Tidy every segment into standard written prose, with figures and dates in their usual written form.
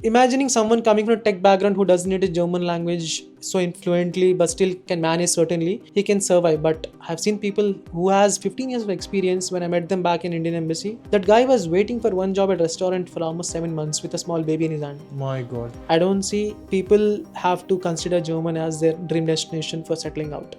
Imagining someone coming from a tech background who doesn't need a German language so influently but still can manage, certainly he can survive. But I've seen people who has 15 years of experience. When I met them back in Indian embassy, that guy was waiting for one job at a restaurant for almost 7 months with a small baby in his hand. My God. I don't see people have to consider German as their dream destination for settling out.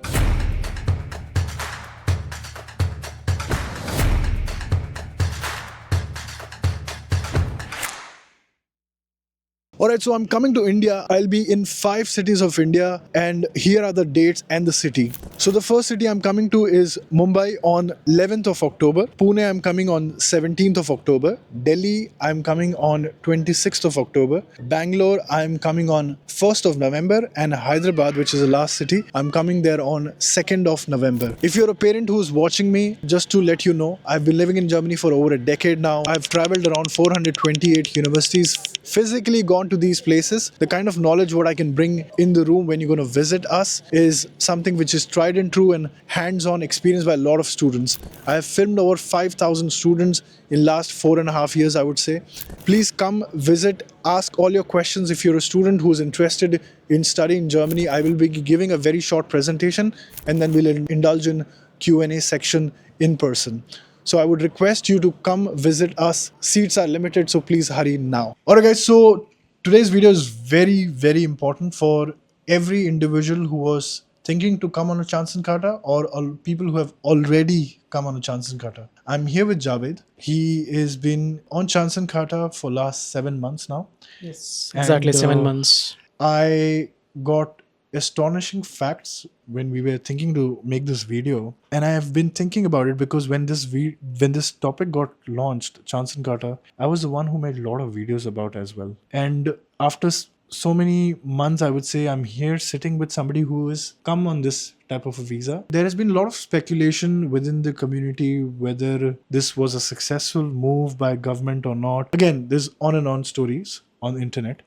Alright, so I'm coming to India. I'll be in 5 cities of India, and here are the dates and the city. So the first city I'm coming to is Mumbai on 11th of October. Pune I'm coming on 17th of October. Delhi I'm coming on 26th of October. Bangalore I'm coming on 1st of November, and Hyderabad, which is the last city, I'm coming there on 2nd of November. If you're a parent who's watching me, just to let you know, I've been living in Germany for over a decade now. I've traveled around 428 universities, physically gone to these places. The kind of knowledge what I can bring in the room when you're going to visit us is something which is tried and true and hands-on experience by a lot of students. I have filmed over 5,000 students in last 4.5 years, I would say. Please come visit, ask all your questions. If you're a student who's interested in studying in Germany, I will be giving a very short presentation, and then we'll indulge in Q&A section in person. So I would request you to come visit us. Seats are limited, so please hurry now. Alright guys, so today's video is very, very important for every individual who was thinking to come on a Chancenkarte, or people who have already come on a Chancenkarte. I'm here with Javeed. He has been on Chancenkarte for last 7 months now. Yes, exactly, 7 months. I got astonishing facts when we were thinking to make this video, and I have been thinking about it because when this topic got launched, Chancenkarte, I was the one who made a lot of videos about as well. And after so many months, I would say, I'm here sitting with somebody who has come on this type of a visa. There has been a lot of speculation within the community whether this was a successful move by government or not. Again, there's on and on stories on the internet.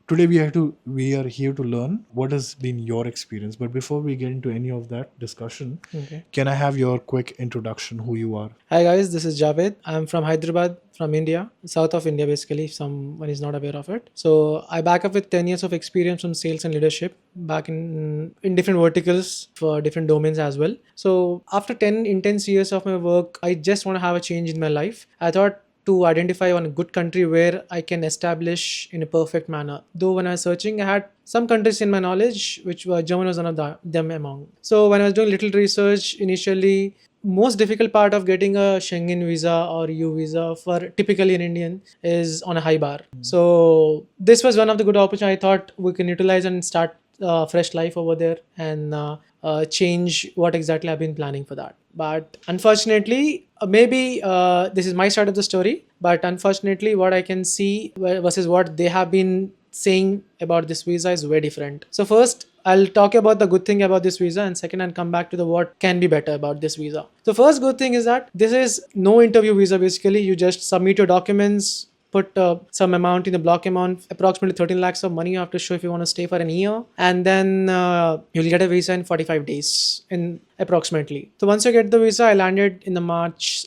Today we are here to learn what has been your experience. But before we get into any of that discussion, can I have your quick introduction, who you are? Hi guys, this is Javeed. I'm from Hyderabad, from India, south of India basically, if someone is not aware of it. So I back up with 10 years of experience from sales and leadership back in different verticals for different domains as well. So after 10 intense years of my work, I just want to have a change in my life. I thought to identify on a good country where I can establish in a perfect manner. Though when I was searching, I had some countries in my knowledge, which were Germany was one of them among. So when I was doing little research, initially, most difficult part of getting a Schengen visa or EU visa for typically an Indian is on a high bar. So this was one of the good opportunities I thought we can utilize and start fresh life over there and change what exactly I've been planning for that. But unfortunately, maybe this is my side of the story, but unfortunately what I can see versus what they have been saying about this visa is very different. So first, I'll talk about the good thing about this visa, and second, I'll come back to the what can be better about this visa. The first good thing is that this is no interview visa. Basically, you just submit your documents, put some amount in the block amount, approximately 13 lakhs of money you have to show if you want to stay for an year, and then you'll get a visa in 45 days in approximately. So once you get the visa, I landed in the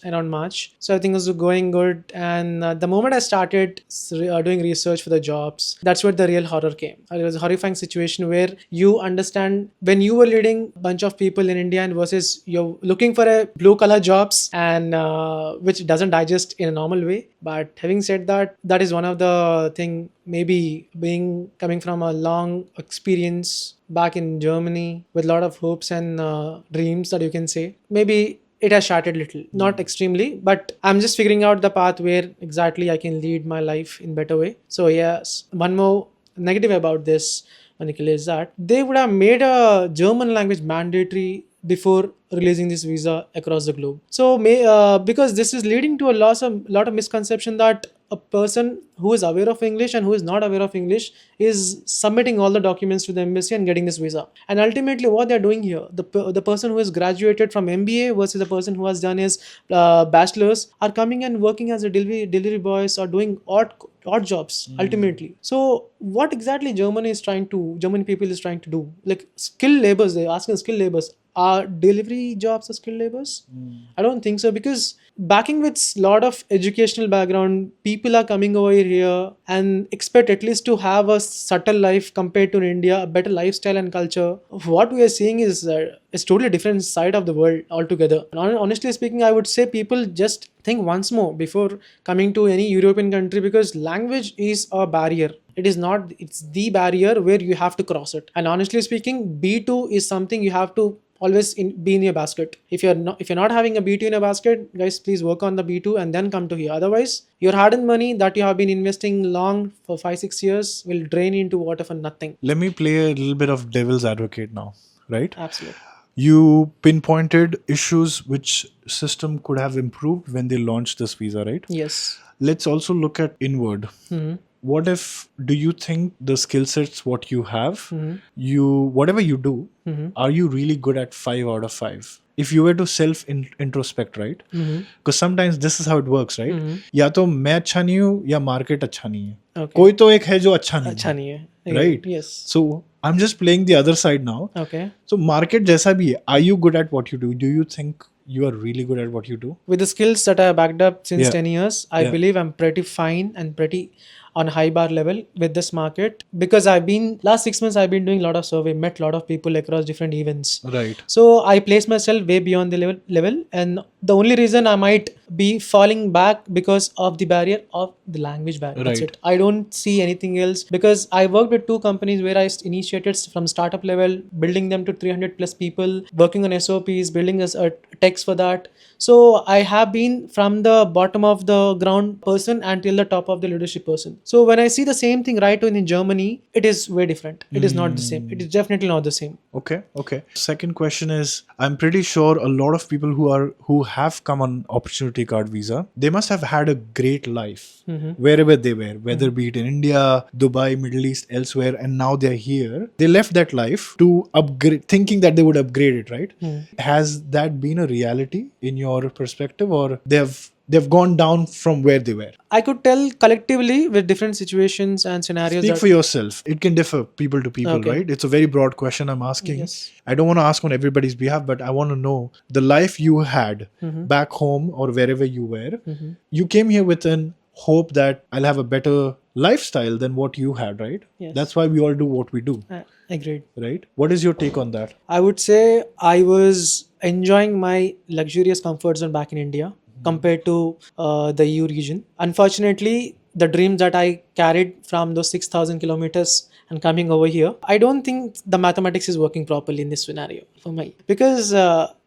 around March. So everything was going good, and the moment I started doing research for the jobs, that's where the real horror came. It was a horrifying situation where you understand when you were leading a bunch of people in India and versus you're looking for a blue collar jobs and which doesn't digest in a normal way. But having said that, that is one of the thing, maybe coming from a long experience back in Germany with a lot of hopes and dreams that you can say, maybe it has shattered little, not extremely, but I'm just figuring out the path where exactly I can lead my life in better way. So yes, one more negative about this, Nikhil, is that they would have made a German language mandatory before releasing this visa across the globe. So because this is leading to a lot of misconception that a person who is aware of English and who is not aware of English is submitting all the documents to the embassy and getting this visa. And ultimately what they're doing here, the person who has graduated from MBA versus the person who has done his bachelor's are coming and working as a delivery boys or doing odd odd jobs ultimately. So what exactly German people is trying to do, like skilled labors, they're asking skilled labors. Are delivery jobs are skilled labors? I don't think so, because backing with lot of educational background, people are coming over here and expect at least to have a subtle life compared to in India, a better lifestyle and culture. What we are seeing is totally different side of the world altogether. And honestly speaking, I would say people just think once more before coming to any European country, because language is a barrier. It is not, it's the barrier where you have to cross it. And honestly speaking, B2 is something you have to always be in your basket. If you're not having a B2 in a basket, guys, please work on the B2 and then come to here. Otherwise, your hard-earned money that you have been investing long for 5-6 years will drain into water for nothing. Let me play a little bit of devil's advocate now, right? Absolutely. You pinpointed issues which system could have improved when they launched this visa, right? Yes. Let's also look at inward. What if, do you think the skill sets what you have, you whatever you do, are you really good at 5 out of 5? If you were to self introspect, right? Because sometimes this is how it works, right? या तो मैं अच्छा नहीं हूँ या market अच्छा नहीं है. Okay. कोई तो एक है जो अच्छा नहीं अच्छा है, नहीं है. right? Yes. So I'm just playing the other side now. Okay. So market जैसा भी है, are you good at what you do? Do you think you are really good at what you do? With the skills that I backed up since Yeah. 10 years, I Yeah. believe I'm pretty fine and pretty on high bar level with this market, because last 6 months I've been doing a lot of survey, met a lot of people across different events. Right. So I place myself way beyond the level, and the only reason I might be falling back because of the barrier of the language barrier. That's Right. it. I don't see anything else, because I worked with 2 companies where I initiated from startup level, building them to 300 plus people, working on SOPs, building a text for that. So I have been from the bottom of the ground person until the top of the leadership person. So when I see the same thing right in Germany, it is way different. It is not the same. It is definitely not the same. Okay. Second question is, I'm pretty sure a lot of people who have come on opportunity card visa, they must have had a great life wherever they were, whether be it in India, Dubai, Middle East, elsewhere, and now they're here. They left that life to upgrade, thinking that they would upgrade it, right? Has that been a reality in your perspective, or they've gone down from where they were? I could tell collectively with different situations and scenarios. Speak for yourself. It can differ people to people, Okay. right? It's a very broad question I'm asking. Yes. I don't want to ask on everybody's behalf, but I want to know the life you had back home or wherever you were. You came here with an hope that I'll have a better lifestyle than what you had, right? Yes. That's why we all do what we do, Agreed. right? What is your take on that? I would say I was enjoying my luxurious comfort zone back in India compared to the EU region. Unfortunately, the dreams that I carried from those 6,000 kilometers and coming over here, I don't think the mathematics is working properly in this scenario for me, because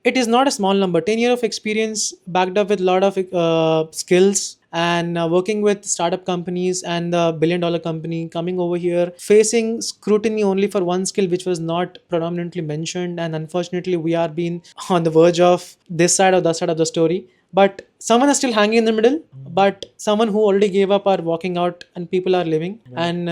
it is not a small number. 10 years of experience backed up with a lot of skills, and working with startup companies and the billion-dollar company, coming over here facing scrutiny only for one skill which was not predominantly mentioned, and unfortunately we are being on the verge of this side or that side of the story. But someone is still hanging in the middle, but someone who already gave up are walking out and people are living. And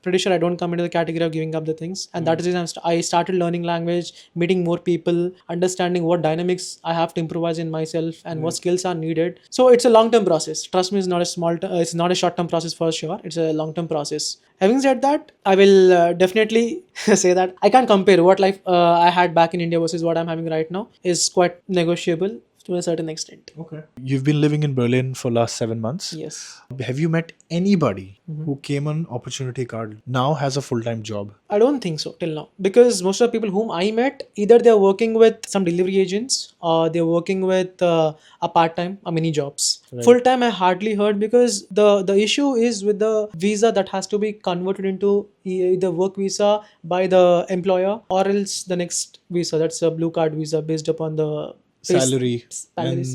pretty sure I don't come into the category of giving up the things, and that is the reason I started learning language, meeting more people, understanding what dynamics I have to improvise in myself and what skills are needed. So it's a long-term process. Trust me, it's not it's not a short-term process for sure. It's a long-term process. Having said that, I will definitely say that I can't compare what life I had back in India versus what I'm having right now. Is quite negotiable to a certain extent. Okay. You've been living in Berlin for last 7 months. Yes. Have you met anybody who came on opportunity card now has a full-time job? I don't think so till now, because most of the people whom I met, either they're working with some delivery agents or they're working with a part-time or mini jobs. Right. Full-time I hardly heard, because the issue is with the visa that has to be converted into either work visa by the employer or else the next visa, that's a blue card visa based upon the Salary and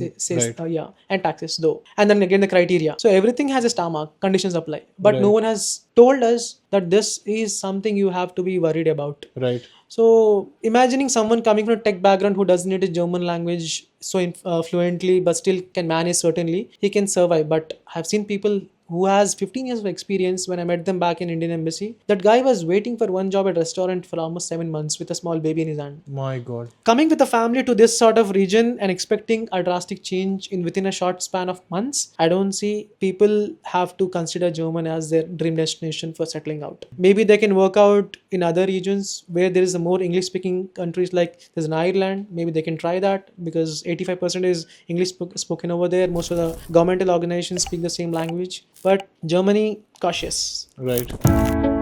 and taxes though, and then again the criteria. So everything has a star mark, conditions apply, but no one has told us that this is something you have to be worried about. Right. So imagining someone coming from a tech background who doesn't need a German language so fluently but still can manage, certainly he can survive. But I've seen people who has 15 years of experience. When I met them back in Indian Embassy, that guy was waiting for one job at restaurant for almost 7 months with a small baby in his hand. My God. Coming with a family to this sort of region and expecting a drastic change in within a short span of months, I don't see. People have to consider Germany as their dream destination for settling out. Maybe they can work out in other regions where there is a more English speaking countries, like there's an Ireland. Maybe they can try that because 85% is English spoken over there. Most of the governmental organizations speak the same language. But Germany, cautious. Right.